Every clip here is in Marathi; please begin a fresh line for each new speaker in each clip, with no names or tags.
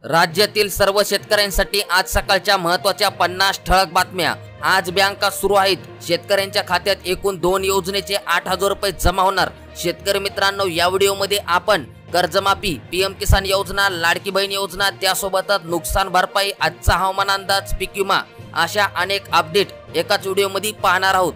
राज्यातील सर्व शेतकऱ्यांसाठी आज सकाळच्या महत्त्वाच्या 50 ठळक बातम्या। आज बँका सुरू आहेत। शेतकऱ्यांच्या खात्यात एकूण 2 योजनेचे 8,000 रुपये जमा होणार। शेतकरी मित्रांनो, या व्हिडिओमध्ये आपण कर्जमाफी, पीएम किसान योजना, लाडकी बहीण योजना, त्यासोबतच नुकसान भरपाई, आजचा हवामान अंदाज, पीक विमा अशा अनेक अपडेट एकाच व्हिडिओमध्ये पाहणार आहोत।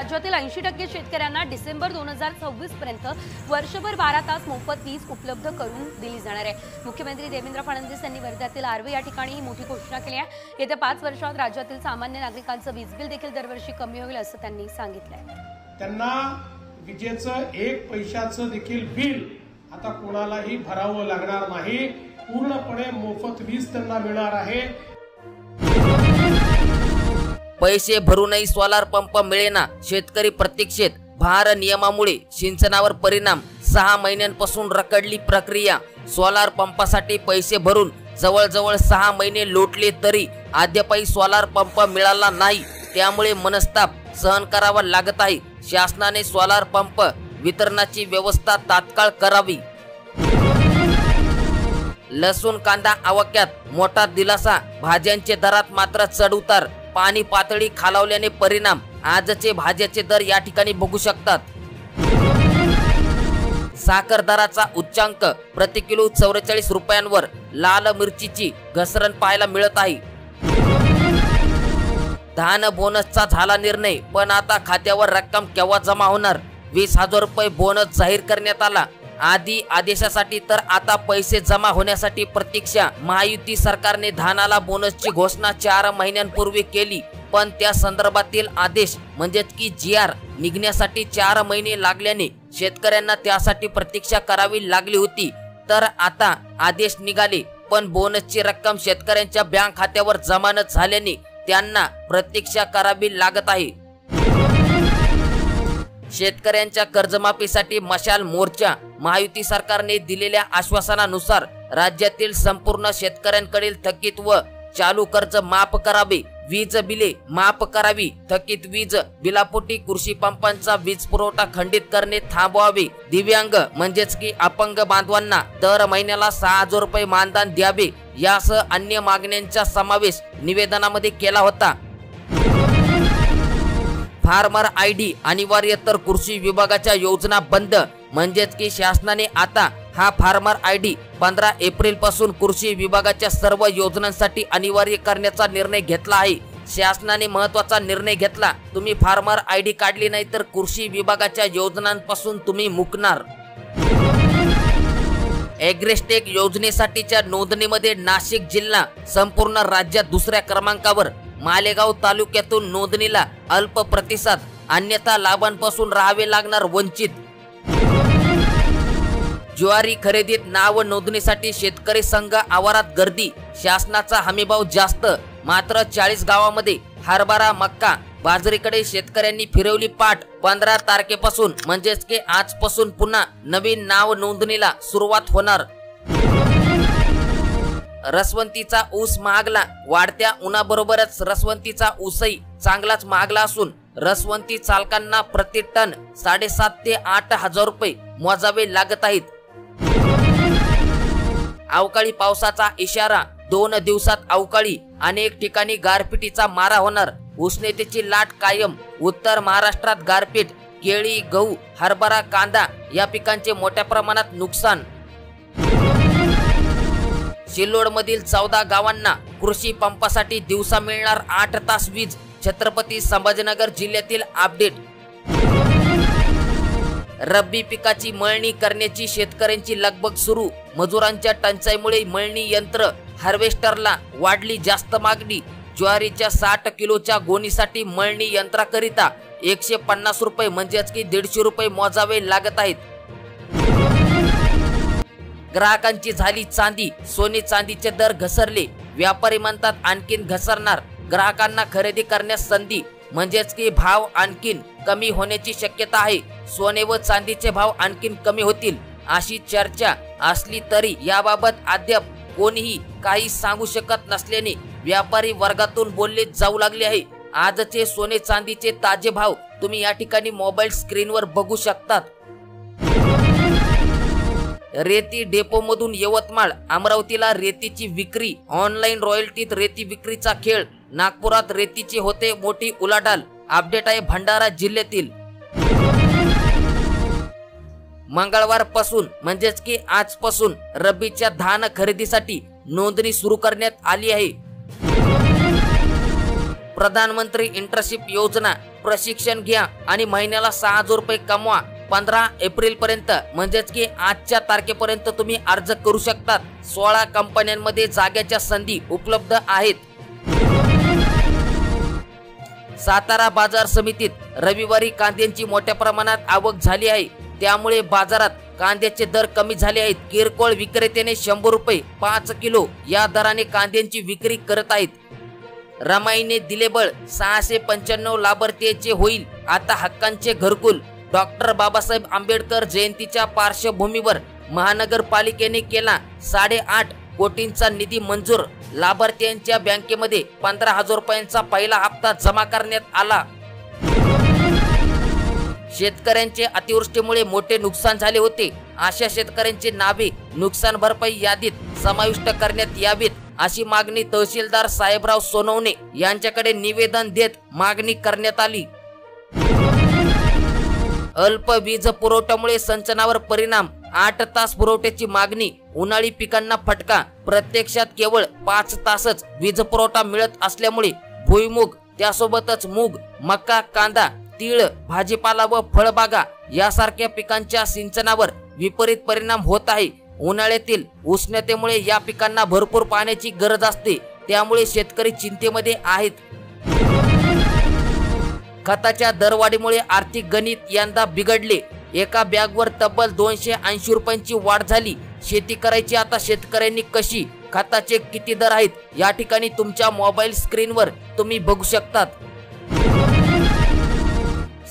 राज्यातील 80% शेतकऱ्यांना डिसेंबर 2026 पर्यंत वर्षभर 12 तास मोफत वीज उपलब्ध करून दिली जाणार आहे। मुख्यमंत्री देवेंद्र फडणवीस यांनी वर्ध्यातील आर्वे या ठिकाणी ही मोठी घोषणा केली आहे। येत्या 5 वर्षात राज्यातील सामान्य नागरिकांचं वीज बिल देखील दरवर्षी कमी होईल असं त्यांनी सांगितलंय।
त्यांना विजेचं 1 पैशाचं देखील बिल आता कोणालाही भरावं लागणार नाही। पूर्णपणे मोफत वीज त्यांना मिळणार आहे।
पैसे भरूनही सोलार पंप मिळेना, शेतकरी प्रतीक्षेत। भार नियमामुळे सिंचनावर परिणाम, 6 महिन्यांपासून रखडली प्रक्रिया। सोलार पंपासाठी पैसे भरून जवळजवळ 6 महिने लोटले तरी अद्यापही सोलार पंप मिळाला नाही, त्यामुळे मनस्ताप सहन करावा लागत आहे। शासनाने सोलार पंप वितरणाची व्यवस्था तात्काळ करावी। लसूण कांदा आवाक्यात मोठा दिलासा, भाज्यांचे दरात मात्र चढउतार। पाणी पातळी खालावल्याने परिणाम, आजचे भाज्याचे दर या ठिकाणी बघू शकतात। साखर दराचा उच्चांक, प्रति किलो 44 रुपयांवर। लाल मिरचीची घसरण पाहायला मिळत आहे। धान बोनसचा झाला निर्णय, पण आता खात्यावर रक्कम केव्हा जमा होणार? 20,000 रुपये बोनस जाहीर करण्यात आला। आधी आदेशासाठी तर आता पैसे जमा होण्यासाठी प्रतीक्षा। महायुती सरकारने धानाला बोनसची घोषणा 4 महिन्यांपूर्वी केली, पण त्या संदर्भातील आदेश म्हणजेच की GR निघण्यासाठी 4 महिने लागल्याने शेतकऱ्यांना त्यासाठी प्रतीक्षा करावी लागली होती। तर आता आदेश निघाले, पण बोनसची रक्कम शेतकऱ्यांच्या बँक खात्यावर जमा न झाल्याने त्यांना प्रतीक्षा करावी लागत आहे। शेतकऱ्यांच्या कर्जमाफीसाठी मशाल मोर्चा। महायुती सरकारने दिलेल्या आश्वासनानुसार राज्यातील संपूर्ण शेतकऱ्यांकडील थकीत व चालू कर्ज माफ करावे, वीज बिले माफ करावी, थकीत वीज बिलापोटी कृषी पंपांचा वीज पुरवठा खंडित करणे थांबवावे, दिव्यांग म्हणजेच की अपंग बांधवांना दर महिन्याला 6,000 रुपये मानधन द्यावे, यासह अन्य मागण्यांचा समावेश निवेदनामध्ये केला होता। फार्मर ID अनिवार्य तर कृषी विभागाच्या योजना बंद, म्हणजेच की शासनाने आता हा फार्मर ID 15 एप्रिल पासून कृषी विभागाच्या सर्व योजनांसाठी अनिवार्य करण्याचा निर्णय घेतला आहे। शासनाने महत्त्वाचा निर्णय घेतला। तुम्ही फार्मर ID काढली नाही तर कृषी विभागाच्या योजनांपासून तुम्ही मुकणार। एग्रेस्टेक योजनेसाठीच्या नोंदणीमध्ये नाशिक जिल्हा संपूर्ण राज्यात 2ऱ्या क्रमांकावर। मालेगाव तालुक्यातून नोंदणीला अल्प प्रतिसाद, अन्यथा लाभांपासून राहावे लागणार वंचित। ज्वारी खरेदीत नाव नोंदणीसाठी शेतकरी संघ आवारात गर्दी, शासनाचा हमीभाव जास्त, मात्र 40 गावामध्ये हरभरा, मक्का, बाजरीकडे शेतकऱ्यांनी फिरवली पाठ। 15 तारखेपासून म्हणजेच की आजपासून पुन्हा नवीन नाव नोंदणीला सुरुवात होणार। रसवंतीचा ऊस महागला, वाढत्या उन्हाबरोबरच रसवंतीचा ऊसही चांगलाच महागला असून रसवंती चालकांना प्रति टन 7,500 ते 8,000 रुपये मोजावे लागत आहेत। अवकाळी पावसाचा इशारा, 2 दिवसात अवकाळी, अनेक ठिकाणी गारपिटीचा मारा होणार। उष्णतेची लाट कायम, उत्तर महाराष्ट्रात गारपीट, केळी, गहू, हरभरा, कांदा या पिकांचे मोठ्या प्रमाणात नुकसान। सिल्लोड मधील 14 गावांना कृषी पंपासाठी दिवसा मिळणार 8 तास वीज। छत्रपती संभाजीनगर जिल्ह्यातील अपडेट। रब्बी पिकाची मळणी करण्याची शेतकऱ्यांची लगबग सुरू। मजुरांच्या टंचाईमुळे मळणी यंत्र हार्वेस्टरला वाढली जास्त मागणी। ज्वारीच्या 60 किलोच्या गोणीसाठी मळणी यंत्राकरिता 150 रुपये म्हणजेच की 150 रुपये मोजावे लागत आहेत। ग्राहकांची झाली चांदी, सोने चांदीचे दर घसरले। व्यापारी म्हणतात आणखीन घसरणार। ग्राहकांना खरेदी करण्यास संधी, म्हणजेच की भाव आणखीन कमी होण्याची शक्यता आहे। सोने व चांदीचे भाव आणखीन कमी होतील अशी चर्चा असली तरी याबाबत अद्याप कोणीही काही सांगू शकत नसल्याने व्यापारी वर्गातून बोलले जाऊ लागले आहे। आजचे सोने चांदीचे ताजे भाव तुम्ही या ठिकाणी मोबाईल स्क्रीनवर बघू शकतात। रेती डेपोमधून यवतमाळ अमरावतीला रेतीची विक्री, ऑनलाईन रॉयल्टीत रेती विक्रीचा खेळ, नागपुरात रेतीची होते मोठी उलाढाल. अपडेट आहे भंडारा जिल्ह्यातील. मंगळवारपासून म्हणजेच की आजपासून रब्बीच्या धान खरेदीसाठी नोंदणी सुरू करण्यात आली आहे. प्रधानमंत्री इंटर्नशिप योजना, प्रशिक्षण घ्या आणि महिन्याला 6,000 रुपये कमवा. 15 एप्रिल पर्यंत म्हणजेच की आजच्या तारखेपर्यंत तुम्ही अर्ज करू शकतात. 16 कंपन्यांमध्ये जागेच्या संधी उपलब्ध आहेत. सातारा बाजार समितीत रविवारी कांद्यांची मोठ्या प्रमाणात आवक झाली आहे. त्यामुळे बाजारात कांद्याचे दर कमी झाले आहेत. किरकोळ विक्रेत्याने 100 रुपये 5 किलो या दराने कांद्यांची विक्री करत आहेत. रमाईने दिले बळ, 695 लाभार्थीचे होईल आता हक्कांचे घरकुल. डॉक्टर बाबासाहेब आंबेडकर जयंतीच्या पार्श्वभूमीवर महानगरपालिकेने केला 8.5 कोटींचा निधी मंजूर. लाभार्थ्यांच्या बँकेमध्ये 15,000 रुपयांचा पहिला हप्ता जमा करण्यात आला. शेतकऱ्यांचे अतिवृष्टीमुळे मोठे नुकसान झाले होते. अशा शेतकऱ्यांची नावे नुकसान भरपाई यादीत समाविष्ट करण्यात यावीत अशी मागणी तहसीलदार साहेबराव सोनवणे यांच्याकडे निवेदन देत मागणी करण्यात आली. अल्प वीज पुरवठ्यामुळे सिंचनावर परिणाम, 8 तास पुरवठ्याची मागणी, उन्हाळी पिकांना फटका. प्रत्यक्षात केवळ 5 तासच वीज पुरवठा मिळत असल्यामुळे भुईमूग, त्यासोबतच मूग, मका, कांदा, तीळ, भाजीपाला व फळबागा यासारख्या पिकांच्या सिंचनावर विपरीत परिणाम होत आहे. उन्हाळ्यातील उष्णतेमुळे या पिकांना भरपूर पाण्याची गरज असते. त्यामुळे शेतकरी चिंतेमध्ये आहेत. खताच्या दरवाढीमुळे आर्थिक गणित यंदा बिघडले. एका बॅगवर तब्बल 280 रुपयांची वाढ झाली. शेती करायची आता शेतकऱ्यांनी कशी? खताचे किती दर आहेत या ठिकाणी तुमच्या मोबाईल स्क्रीनवर तुम्ही बघू शकतात.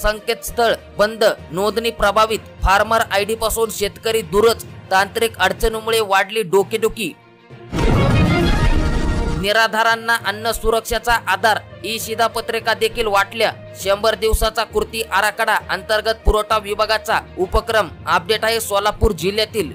संकेतस्थळ बंद, नोंदणी प्रभावित. फार्मर आयडी पासून शेतकरी दूरच. तांत्रिक अडचणीमुळे वाढली डोकेदुखी. निराधारांना अन्न सुरक्षेचा आधार, ई शिधापत्रिका देखील वाटल्या. 100 दिवसाचा कृती आराखडा अंतर्गत पुरवठा विभागाचा उपक्रम. अपडेट आहे सोलापूर जिल्ह्यातील.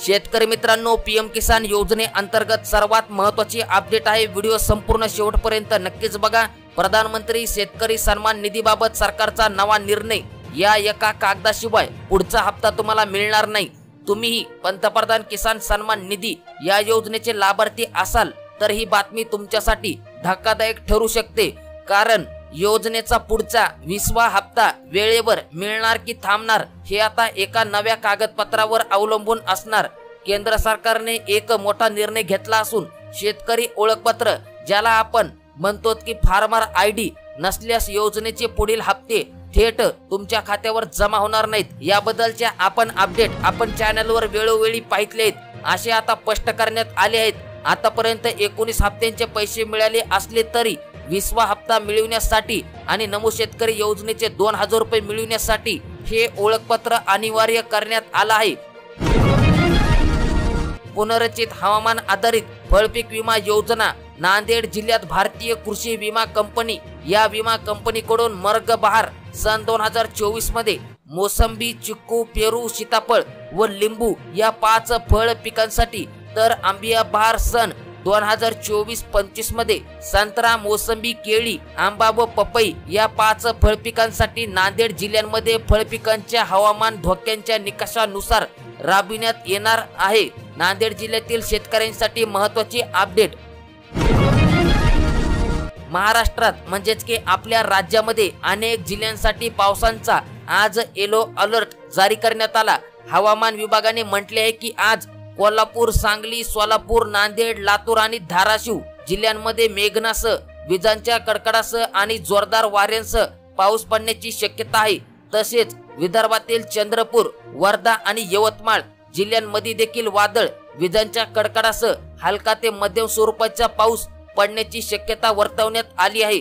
शेतकरी मित्रांनो, पीएम किसान योजने अंतर्गत सर्वात महत्त्वाची अपडेट आहे. व्हिडिओ संपूर्ण शेवटपर्यंत नक्कीच बघा. प्रधानमंत्री शेतकरी सन्मान निधीबाबत सरकारचा नवा निर्णय. या एका कागदाशिवाय पुढचा हप्ता तुम्हाला मिळणार नाही. तुम्हीही पंतप्रधान किसान सन्मान निधी या योजनेचे लाभार्थी असाल तर ही बातमी तुमच्यासाठी धक्कादायक ठरू शकते. कारण योजनेचा पुढचा 20वा हप्ता वेळेवर मिळणार की थांबणार हे आता एका नव्या कागदपत्रावर अवलंबून असणार. केंद्र सरकारने एक मोठा निर्णय घेतला असून शेतकरी ओळखपत्र, ज्याला आपण म्हणतो की फार्मर आयडी नसल्यास योजनेचे पुढील हप्ते थेट तुमच्या खात्यावर जमा होणार नाहीत. याबद्दलच्या आपण अपडेट आपण चॅनलवर वेळोवेळी पाहितले आहेत. असे आता स्पष्ट करण्यात आले आहेत. आतापर्यंत 19 हप्त्यांचे पैसे मिळाले असले तरी 20वा हप्ता मिळविण्यासाठी आणि नमूद शेतकरी योजनेचे 2,000 रुपये मिळविण्यासाठी हे ओळखपत्र अनिवार्य करण्यात आलं आहे. पुनर्रचित हवामान आधारित फळपीक विमा योजना. नांदेड जिल्ह्यात भारतीय कृषी विमा कंपनी या विमा कंपनीकडून मर्ग बहार सन 2024 मध्ये मोसंबी, चिक्कू, पेरू, सीताफळ व लिंबू या 5 फळ पिकांसाठी, तर आंबिया बहार सन 2024-25 मध्ये संत्रा, मोसंबी, केळी, आंबा व पपई या 5 फळपिकांसाठी नांदेड जिल्ह्यामध्ये फळपिकांच्या हवामान धोक्यांच्या निकषानुसार राबविण्यात येणार आहे. नांदेड जिल्ह्यातील शेतकऱ्यांसाठी महत्त्वाची अपडेट. महाराष्ट्रात म्हणजेच की आपल्या राज्यामध्ये अनेक जिल्ह्यांसाठी पावसाचा आज येलो अलर्ट जारी करण्यात आला. हवामान विभागाने म्हटले आहे की आज कोल्हापूर, सांगली, सोलापूर, नांदेड, लातूर आणि धाराशिव जिल्ह्यांमध्ये मेघनासह, विजांच्या कडकडासह आणि जोरदार वाऱ्यांसह पाऊस पडण्याची शक्यता आहे. तसेच विदर्भातील चंद्रपूर, वर्धा आणि यवतमाळ जिल्ह्यांमध्ये देखील वादळ, विजांच्या कडकडासह हलका ते मध्यम स्वरूपाचा पाऊस पडण्याची शक्यता वर्तवण्यात आली आहे.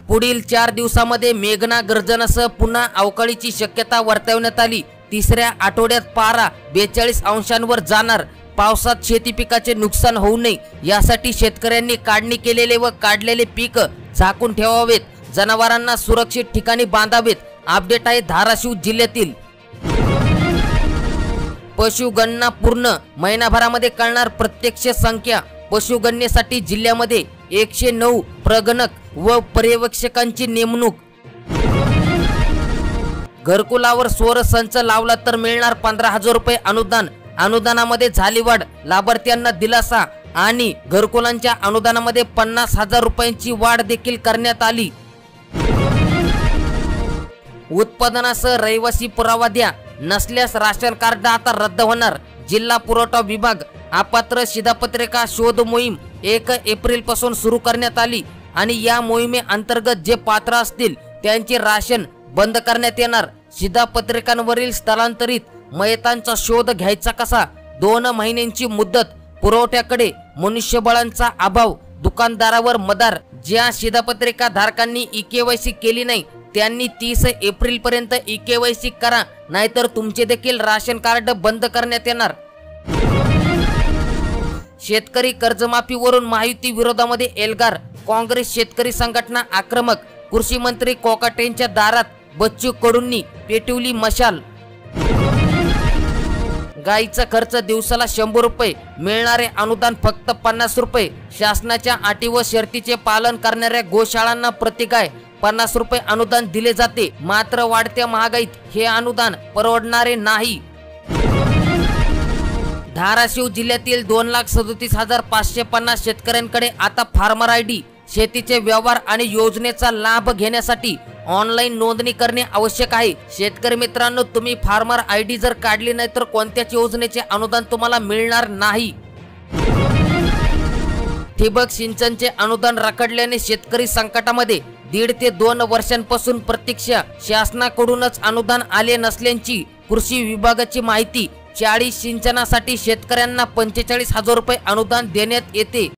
पुढील 4 दिवसामध्ये मेघना गर्जनासह पुन्हा अवकाळीची शक्यता वर्तवण्यात आली. तिसऱ्या आठवड्यात पारा 42 अंशांवर जाणार. पावसात शेती पिकाचे नुकसान होऊ नये यासाठी शेतकऱ्यांनी काढणी केलेले व काढलेले पीक झाकून ठेवावेत. जनावरांना सुरक्षित ठिकाणी बांधावेत. अपडेट आहे धाराशिव जिल्ह्यातील। पशुगणना पूर्ण महिनाभरामध्ये कळणार प्रत्यक्ष संख्या। पशुगणनेसाठी जिल्ह्यामध्ये 109 प्रगणक व पर्यवेक्षकांची नेमणूक। घरकुलावर सौर संच लावला तर मिळणार 15,000 रुपये अनुदान। अनुदानामध्ये झाली वाढ, लाभार्थ्यांना दिलासा आणि घरकुलांच्या अनुदानामध्ये 50,000 रुपयांची वाढ देखील करण्यात आली। उत्पादनासह रहिवासी पुरावा द्या, नसल्यास राशन कार्ड आता रद्द होणार। जिल्हा पुरवठा विभाग अपात्र शिधापत्रिका शोध मोहीम 1 एप्रिल पासून सुरू करण्यात आली आणि या मोहिमेअंतर्गत जे पात्र असतील त्यांचे राशन बंद करण्यात येणार। शिधापत्रिकांवरील स्थलांतरित मयतांचा शोध घ्यायचा कसा? 2 महिन्यांची मुदत, पुरवठ्याकडे मनुष्यबळांचा अभाव, दुकानदारावर मदार। ज्या शिधापत्रिका धारकांनी ई-केवायसी केली नाही त्यांनी 30 एप्रिल पर्यंत ई-केवायसी करा, नाहीतर तुमचे देखील राशन कार्ड बंद करण्यात येणार। शेतकरी कर्जमाफीवरून महायुती विरोधामध्ये एल्गार, काँग्रेस शेतकरी संघटना आक्रमक। कृषी मंत्री कोकाटेंच्या दारात बच्चू कडूंनी पेटवली मशाल। गाईचा खर्च दिवसाला 100 रुपये, मिळणारे अनुदान फक्त 50 रुपये। शासनाच्या अटी व शर्तीचे पालन करणाऱ्या गोशाळांना प्रति गाय 50 रुपये अनुदान दिले जाते। मात्र वाढत्या महागाईत हे अनुदान परवडणारे नाही। धाराशिव जिल्ह्यातील 2,37,550 शेतकऱ्यांकडे आता फार्मर आयडी। शेतीचे व्यवहार आणि योजनेचा लाभ घेण्यासाठी ऑनलाईन नोंदणी करणे आवश्यक आहे। शेतकरी मित्रांनो, तुम्ही फार्मर आयडी जर काढली नाही तर कोणत्याच योजनेचे अनुदान तुम्हाला मिळणार नाही। ठिबक सिंचनचे अनुदान रखडल्याने शेतकरी संकटामध्ये। 1.5 ते 2 वर्षांपासून प्रतीक्षा, शासनाकडूनच अनुदान आले नसल्याची कृषी विभागाची माहिती। 40 सिंचनासाठी शेतकऱ्यांना 45,000 रुपये अनुदान देण्यात येते।